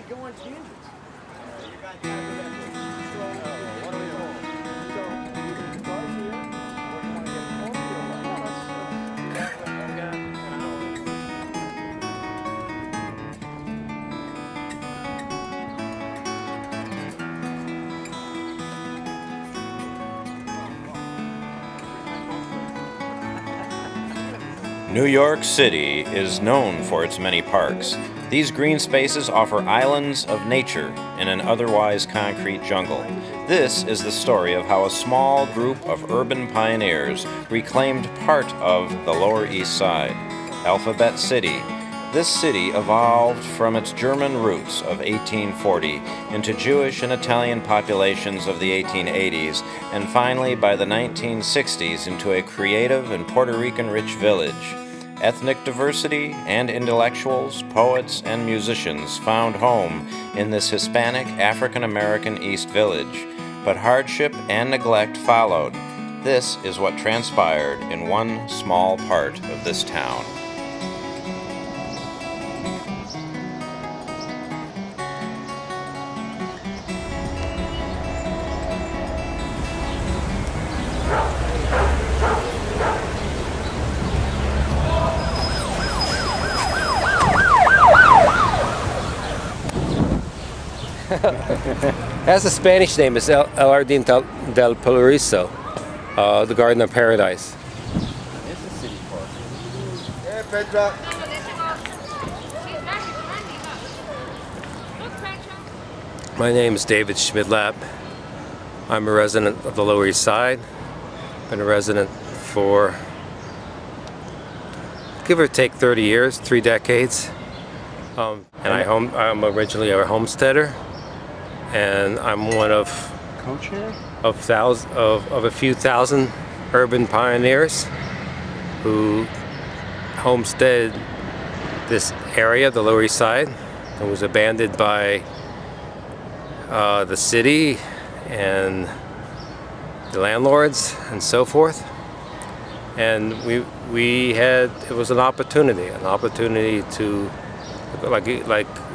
can't go on tangents. New York City is known for its many parks. These green spaces offer islands of nature in an otherwise concrete jungle. This is the story of how a small group of urban pioneers reclaimed part of the Lower East Side, Alphabet City. This city evolved from its German roots of 1840 into Jewish and Italian populations of the 1880s, and finally by the 1960s into a creative and Puerto Rican-rich village. Ethnic diversity and intellectuals, poets, and musicians found home in this Hispanic African-American East Village, but hardship and neglect followed. This is what transpired in one small part of this town. That's the Spanish name. It's El Jardin del Paraíso, the Garden of Paradise. It's a city park. Hey, Petra. My name is David Schmidlap. I'm a resident of the Lower East Side. Been a resident for, give or take, 30 years, 3 decades. And I'm originally a homesteader, and I'm one of Co-chair? of a few thousand urban pioneers who homesteaded this area, the Lower East Side. It was abandoned by the city and the landlords and so forth. And it was an opportunity to, like it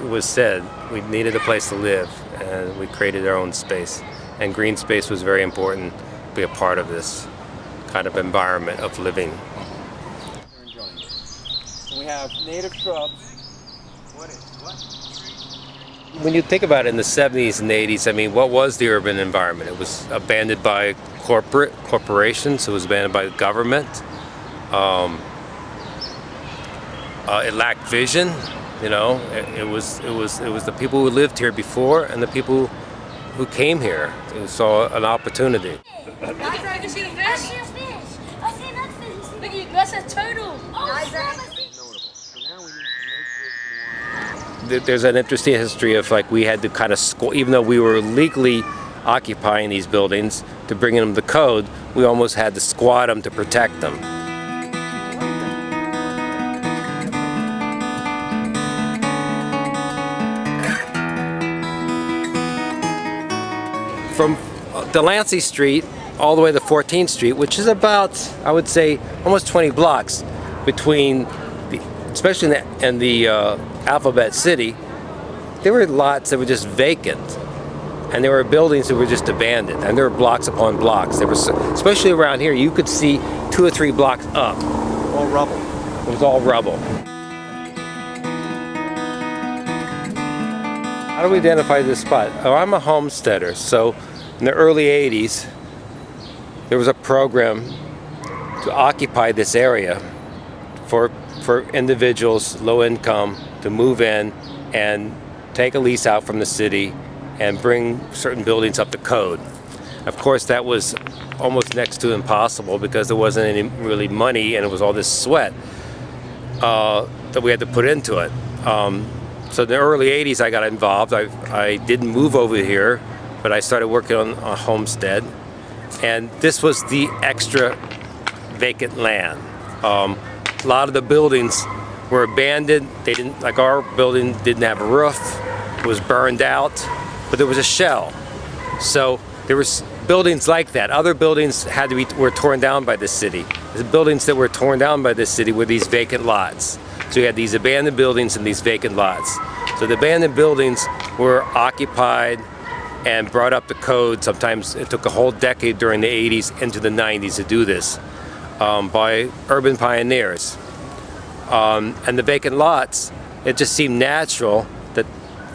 was said, we needed a place to live, and we created our own space. And green space was very important to be a part of this kind of environment of living. We have native shrubs. What? When you think about it in the 70s and 80s, I mean, what was the urban environment? It was abandoned by corporations. It was abandoned by the government. It lacked vision. You know, it was the people who lived here before and the people who came here who saw an opportunity. Guys, I can see the fish. I see a fish. I see another fish. Look at you, that's a turtle. There's an interesting history of, like, we had to kind of even though we were legally occupying these buildings to bring them to code, we almost had to squat them to protect them. From Delancey Street all the way to 14th Street, which is about, I would say, almost 20 blocks between, especially in the Alphabet City, there were lots that were just vacant, and there were buildings that were just abandoned, and there were blocks upon blocks. There was, especially around here, you could see 2 or 3 blocks up. All rubble. It was all rubble. How do we identify this spot? Oh, I'm a homesteader, so in the early 80s, there was a program to occupy this area for individuals, low income, to move in and take a lease out from the city and bring certain buildings up to code. Of course, that was almost next to impossible because there wasn't any really money, and it was all this sweat that we had to put into it. So in the early 80s, I got involved. I didn't move over here, but I started working on a homestead. And this was the extra vacant land. A lot of the buildings were abandoned. They didn't, like our building didn't have a roof. It was burned out, but there was a shell. So there was buildings like that. Other buildings were torn down by the city. The buildings that were torn down by the city were these vacant lots. So you had these abandoned buildings and these vacant lots. So the abandoned buildings were occupied and brought up to code. Sometimes it took a whole decade during the 80s into the 90s to do this by urban pioneers. And the vacant lots, it just seemed natural that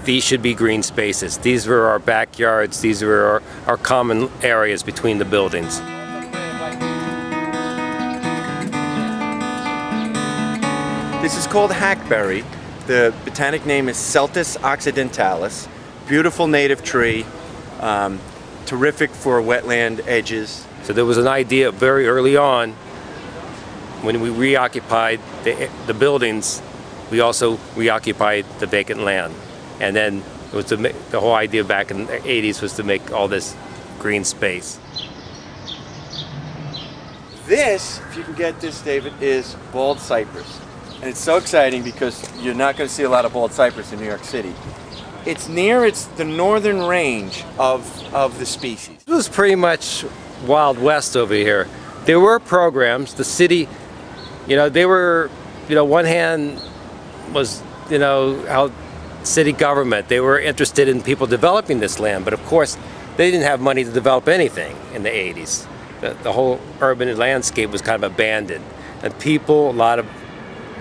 these should be green spaces. These were our backyards, these were our common areas between the buildings. This is called hackberry. The botanic name is Celtis occidentalis. Beautiful native tree, terrific for wetland edges. So there was an idea very early on when we reoccupied the buildings, we also reoccupied the vacant land. And then it was the whole idea back in the 80s was to make all this green space. This, if you can get this, David, is bald cypress. And it's so exciting because you're not going to see a lot of bald cypress in New York City. It's the northern range of the species. It was pretty much Wild West over here. There were programs, the city, they were, one hand was, how city government, they were interested in people developing this land, but of course they didn't have money to develop anything in the 80s. The whole urban landscape was kind of abandoned. And people, a lot of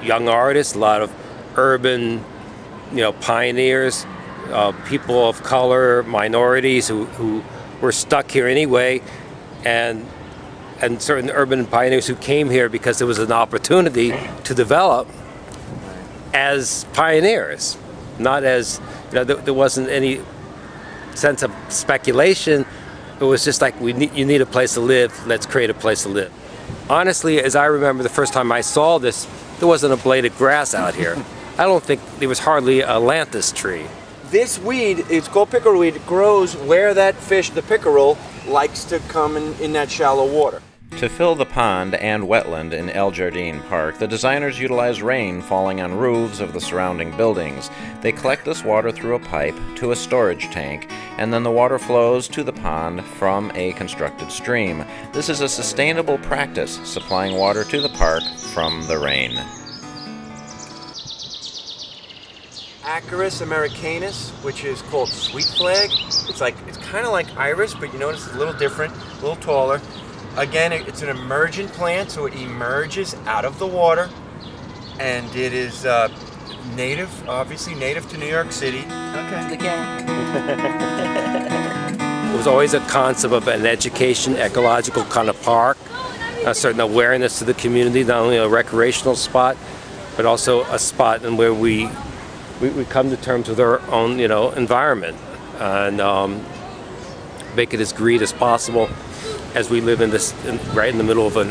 young artists, a lot of urban, pioneers, people of color, minorities who were stuck here anyway, and certain urban pioneers who came here because there was an opportunity to develop as pioneers, not as, there wasn't any sense of speculation. It was just like, you need a place to live, let's create a place to live. Honestly, as I remember the first time I saw this, there wasn't a blade of grass out here. I don't think there was hardly a lantus tree. This weed, it's called pickerel weed, grows where that fish, the pickerel, likes to come in that shallow water. To fill the pond and wetland in El Jardin Park, the designers utilize rain falling on roofs of the surrounding buildings. They collect this water through a pipe to a storage tank, and then the water flows to the pond from a constructed stream. This is a sustainable practice, supplying water to the park from the rain. Acarus americanus, which is called sweet flag. It's kind of like iris, but you notice it's a little different, a little taller. Again, it's an emergent plant, so it emerges out of the water, and it is obviously native to New York City. Okay. It was always a concept of an education, ecological kind of park, a certain awareness to the community, not only a recreational spot, but also a spot in where we come to terms with our own, environment, and make it as green as possible as we live right in the middle of a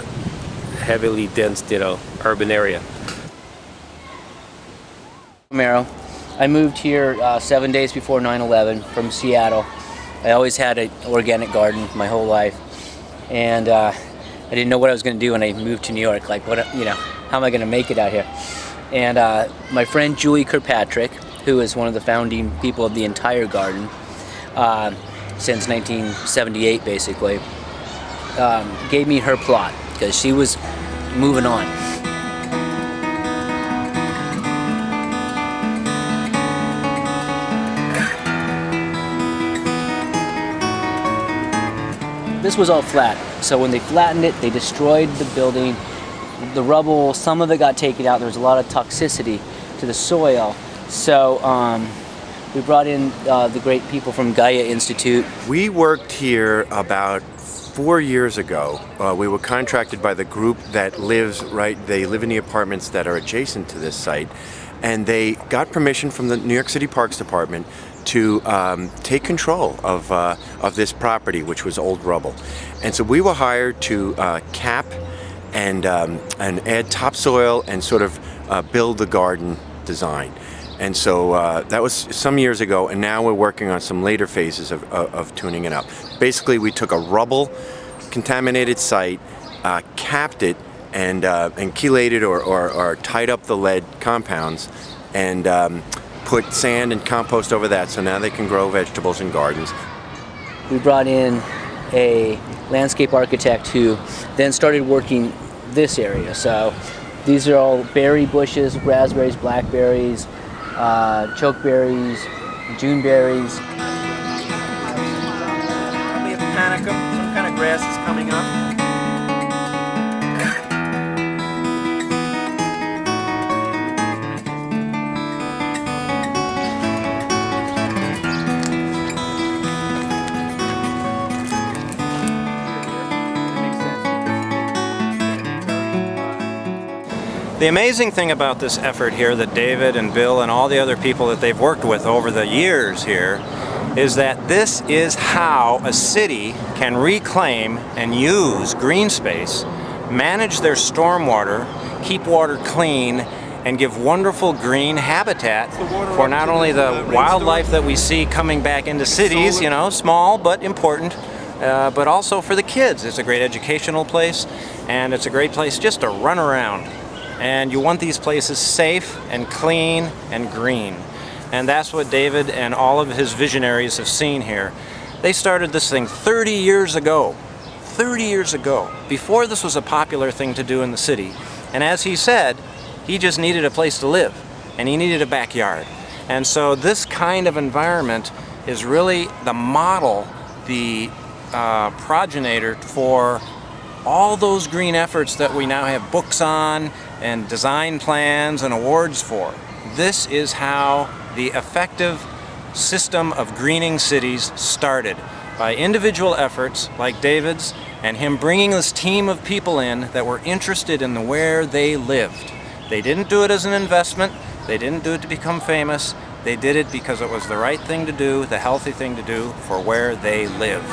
heavily dense, urban area. Romero. I moved here 7 days before 9/11 from Seattle. I always had an organic garden my whole life, and I didn't know what I was going to do when I moved to New York. Like, how am I going to make it out here? And my friend Julie Kirkpatrick, who is one of the founding people of the entire garden since 1978, basically, gave me her plot because she was moving on. This was all flat, so when they flattened it, they destroyed the building. The rubble, some of it got taken out. There was a lot of toxicity to the soil. So we brought in the great people from Gaia Institute. We worked here about 4 years ago. We were contracted by the group that they live in the apartments that are adjacent to this site, and they got permission from the New York City Parks Department to take control of this property, which was old rubble. And so we were hired to cap and add topsoil and sort of build the garden design. And so that was some years ago, and now we're working on some later phases of tuning it up. Basically, we took a rubble contaminated site, capped it, and chelated or tied up the lead compounds, and put sand and compost over that, so now they can grow vegetables in gardens. We brought in a landscape architect who then started working this area. So these are all berry bushes, raspberries, blackberries, chokeberries, juneberries. Probably a panicum, some kind of grass is coming up. The amazing thing about this effort here that David and Bill and all the other people that they've worked with over the years here is that this is how a city can reclaim and use green space, manage their stormwater, keep water clean, and give wonderful green habitat for not only the wildlife that we see coming back into cities, you know, small but important, but also for the kids. It's a great educational place, and it's a great place just to run around. And you want these places safe and clean and green. And that's what David and all of his visionaries have seen here. They started this thing 30 years ago. 30 years ago, before this was a popular thing to do in the city. And as he said, he just needed a place to live, and he needed a backyard. And so this kind of environment is really the model, the progenitor for all those green efforts that we now have books on and design plans and awards for. This is how the effective system of greening cities started, by individual efforts like David's and him bringing this team of people in that were interested in where they lived. They didn't do it as an investment, they didn't do it to become famous, they did it because it was the right thing to do, the healthy thing to do for where they lived.